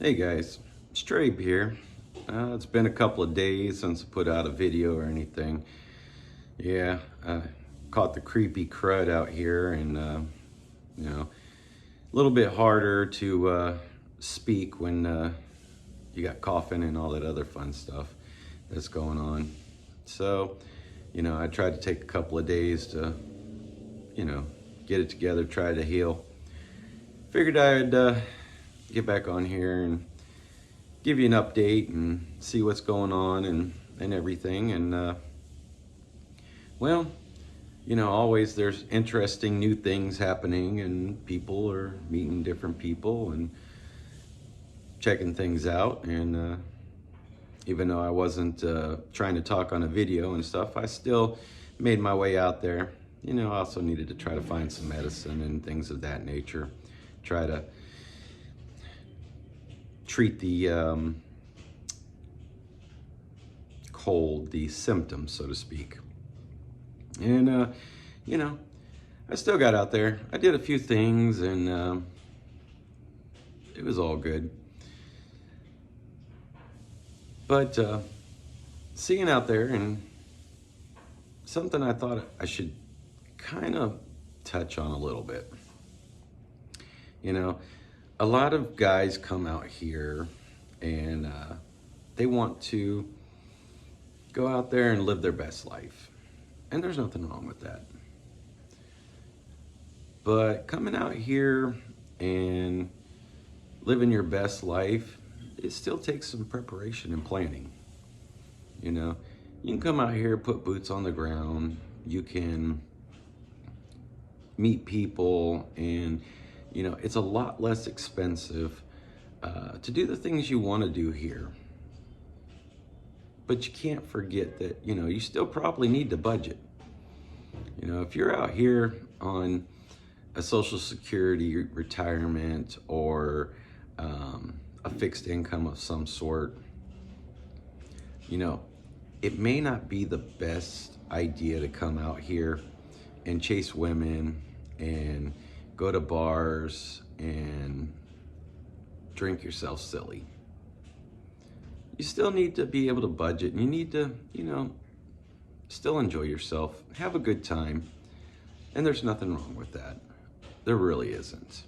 Hey guys, Strabe here. It's been a couple of days since I put out a video or anything. Yeah, I caught the creepy crud out here and, a little bit harder to speak when you got coughing and all that other fun stuff that's going on. So, I tried to take a couple of days to, get it together, try to heal. Figured I'd get back on here and give you an update and see what's going on and everything. And always there's interesting new things happening and people are meeting different people and checking things out. And even though I wasn't trying to talk on a video and stuff, I still made my way out there. I also needed to try to find some medicine and things of that nature. Try to treat the cold, the symptoms, so to speak. And, I still got out there. I did a few things and it was all good. But seeing out there and something I thought I should kind of touch on a little bit. A lot of guys come out here and they want to go out there and live their best life. And there's nothing wrong with that. But coming out here and living your best life, it still takes some preparation and planning. You can come out here, put boots on the ground, you can meet people, and it's a lot less expensive to do the things you want to do here. But you can't forget that, you still probably need to budget. If you're out here on a Social Security retirement or a fixed income of some sort, it may not be the best idea to come out here and chase women and go to bars and drink yourself silly. You still need to be able to budget, and you need to, still enjoy yourself, have a good time, and there's nothing wrong with that. There really isn't.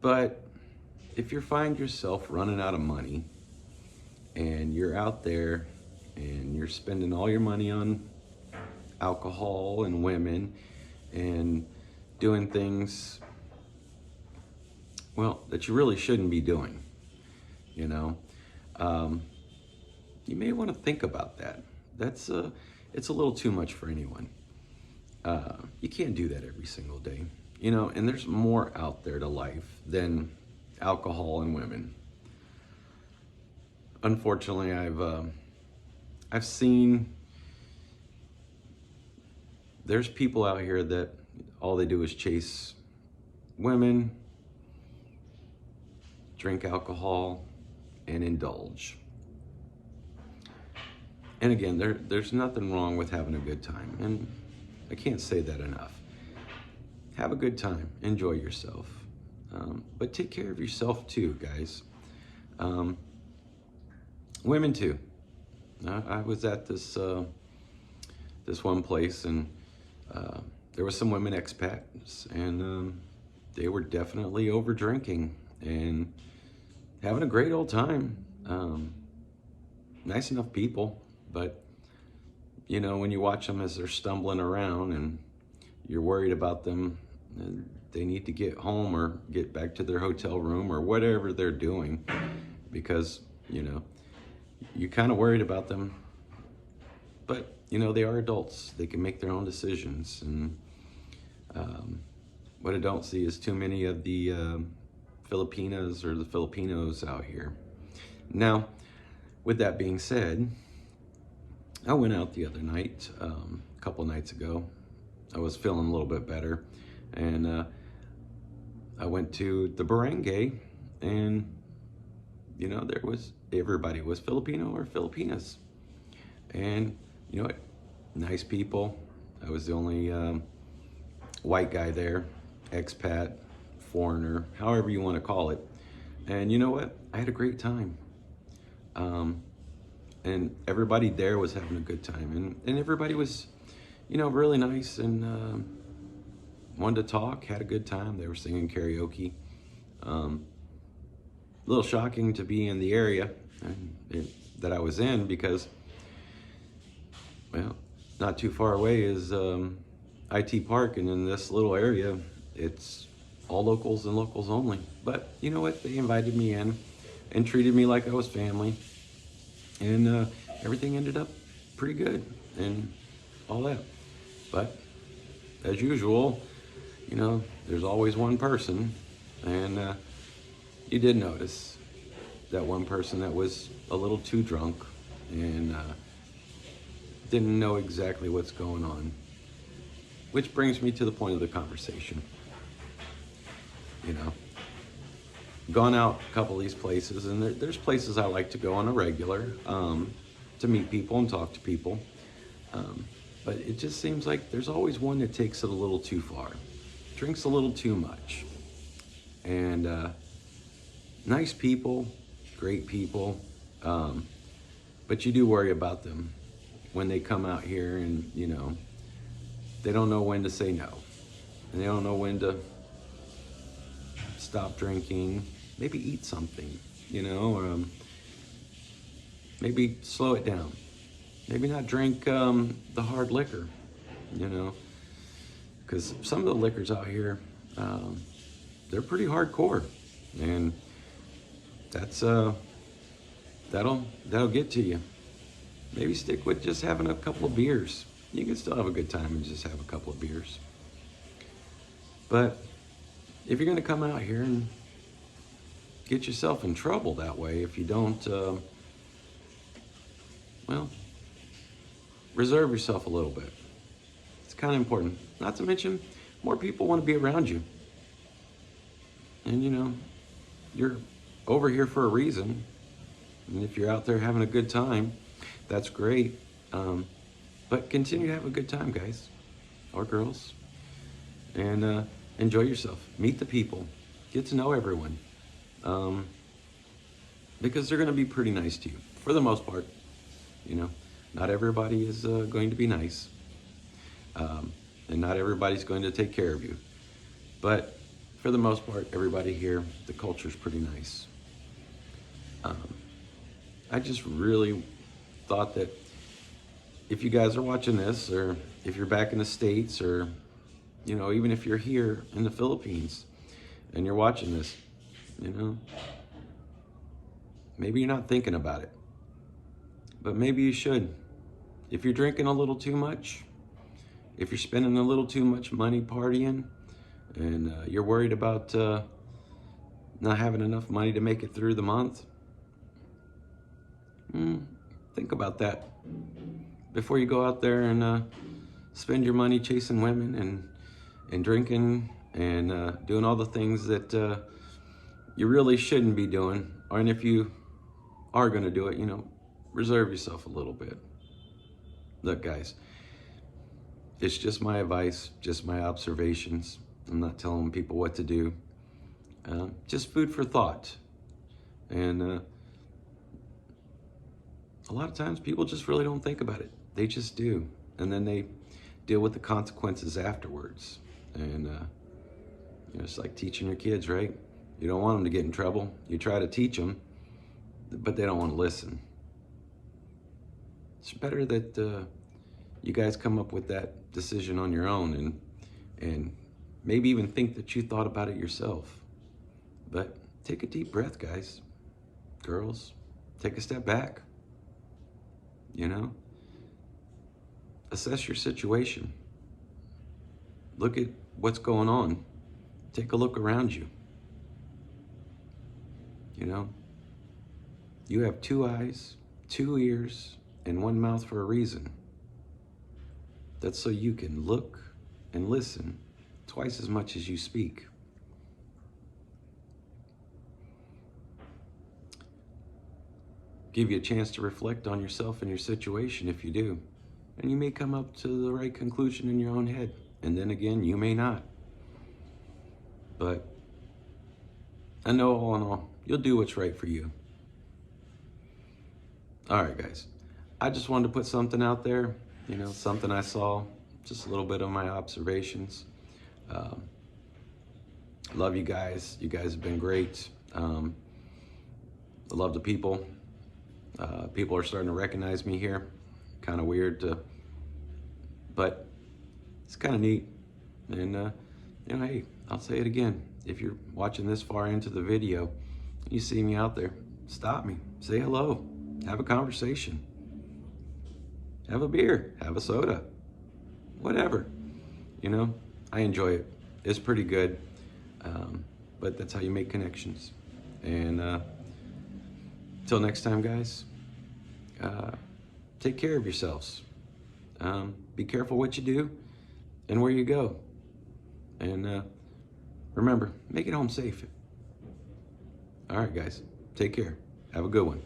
But if you find yourself running out of money and you're out there and you're spending all your money on alcohol and women and doing things, that you really shouldn't be doing, you may want to think about that. It's a little too much for anyone. You can't do that every single day, and there's more out there to life than alcohol and women. Unfortunately, I've seen there's people out here that all they do is chase women, drink alcohol, and indulge. And again, there's nothing wrong with having a good time, and I can't say that enough. Have a good time, enjoy yourself, but take care of yourself too, guys. Women too. I was at this one place, and there were some women expats, and they were definitely over drinking and having a great old time. Nice enough people, but when you watch them as they're stumbling around and you're worried about them, they need to get home or get back to their hotel room or whatever they're doing, because you're kind of worried about them. But they are adults, they can make their own decisions. And what I don't see is too many of the Filipinas or the Filipinos out here. Now, with that being said, I went out the other night, a couple nights ago. I was feeling a little bit better, and I went to the barangay, and everybody was Filipino or Filipinas, and nice people. I was the only white guy there, expat, foreigner, however you want to call it. And you know what? I had a great time. Um, and everybody there was having a good time. And everybody was, really nice and wanted to talk, had a good time. They were singing karaoke. Um, a little shocking to be in the area that I was in because, well, not too far away is IT Park, and in this little area, it's all locals and locals only. But you know what? They invited me in and treated me like I was family, and everything ended up pretty good and all that. But as usual, there's always one person, and you did notice that one person that was a little too drunk and didn't know exactly what's going on. Which brings me to the point of the conversation. Gone out a couple of these places, and there's places I like to go on a regular to meet people and talk to people. But it just seems like there's always one that takes it a little too far, drinks a little too much. And nice people, great people, but you do worry about them when they come out here and, they don't know when to say no. And they don't know when to stop drinking, maybe eat something, or maybe slow it down. Maybe not drink the hard liquor, because some of the liquors out here, they're pretty hardcore, and that's that'll get to you. Maybe stick with just having a couple of beers. You can still have a good time and just have a couple of beers. But if you're going to come out here and get yourself in trouble that way, if you don't, reserve yourself a little bit. It's kind of important. Not to mention, more people want to be around you. And you're over here for a reason. And if you're out there having a good time, that's great. But continue to have a good time, guys or girls. And enjoy yourself. Meet the people. Get to know everyone. Because they're going to be pretty nice to you, for the most part. Not everybody is going to be nice. And not everybody's going to take care of you. But for the most part, everybody here, the culture's pretty nice. I just really thought that if you guys are watching this, or if you're back in the States, or, even if you're here in the Philippines and you're watching this, maybe you're not thinking about it, but maybe you should. If you're drinking a little too much, if you're spending a little too much money partying, and you're worried about not having enough money to make it through the month, think about that before you go out there and spend your money chasing women and drinking and doing all the things that you really shouldn't be doing. And if you are going to do it, reserve yourself a little bit. Look, guys, it's just my advice, just my observations. I'm not telling people what to do. Just food for thought. And a lot of times people just really don't think about it. They just do. And then they deal with the consequences afterwards. And it's like teaching your kids, right? You don't want them to get in trouble. You try to teach them, but they don't want to listen. It's better that you guys come up with that decision on your own, and maybe even think that you thought about it yourself. But take a deep breath, guys, girls. Take a step back. Assess your situation. Look at what's going on. Take a look around you. You have 2 eyes, 2 ears, and 1 mouth for a reason. That's so you can look and listen twice as much as you speak. Give you a chance to reflect on yourself and your situation if you do. And you may come up to the right conclusion in your own head. And then again, you may not. But I know all in all, You'll do what's right for you. All right, guys. I just wanted to put something out there, something I saw, just a little bit of my observations. Um, love you guys. You guys have been great. I love the people. People are starting to recognize me here. Kind of weird, but it's kind of neat. And, hey, I'll say it again. If you're watching this far into the video, you see me out there, stop me, say hello, have a conversation, have a beer, have a soda, whatever. I enjoy it. It's pretty good, but that's how you make connections. And till next time, guys, take care of yourselves. Be careful what you do and where you go. And remember, make it home safe. All right, guys, take care. Have a good one.